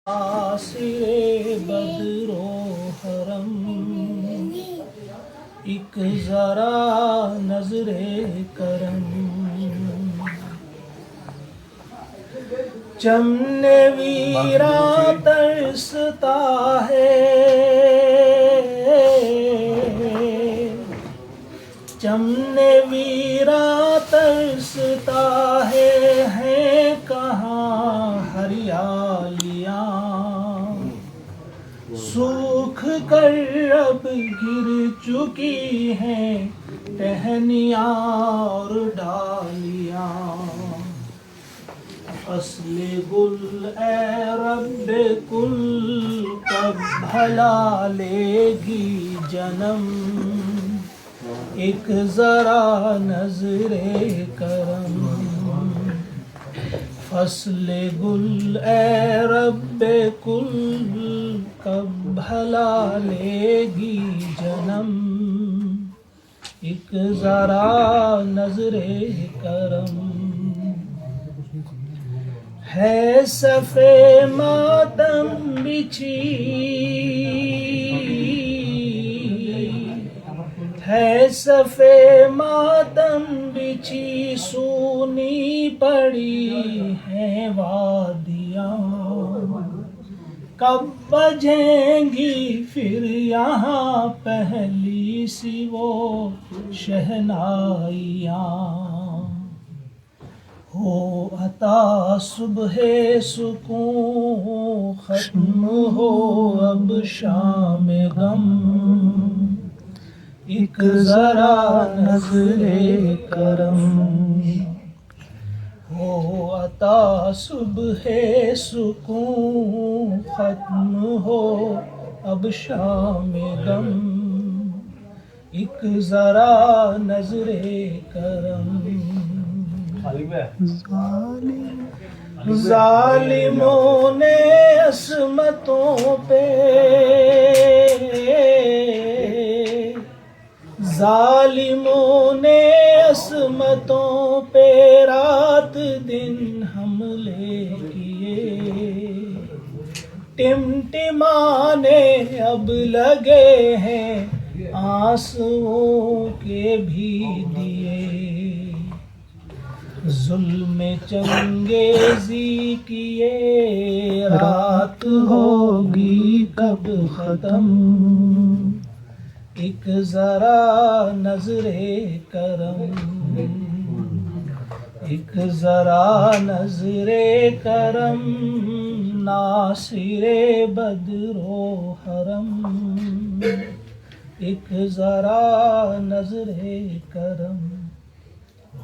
آسرے بدرو حرم ایک ذرا نظر کرم چمن ویرا ترستا ہے چمن ویرا ترستا ہے کہاں ہریالیاں سوکھ کر اب گر چکی ہیں ٹہنیاں اور ڈالیاں فصل گل اے رب کل کب بھلا لے گی جنم ایک ذرا نظر کرم فصل گل اے رب کل کب بھلا لے گی جنم ایک ذرا نظر کرم ہے صفِ ماتم بچھی ہے صفِ ماتم بچھی سونی پڑی ہیں وادیاں کب بجیں گی پھر یہاں پہلی سی وہ شہنائیاں ہو عطا صبح سکون ختم ہو اب شام غم ایک ذرا نظر کرم ہو عطا صبح سکون ختم ہو اب شام غم ایک ذرا نظر کرم ظالموں نے عصمتوں پہ ظالموں نے عصمتوں پہ رات دن حملے کیے ٹمٹمانے اب لگے ہیں آنسوؤں کے بھی دیے ظلم چنگیزی کیے رات ہوگی کب ختم ایک ذرا نظر کرم ایک ذرا نظر کرم ناصر بدرو حرم ایک ذرا نظر کرم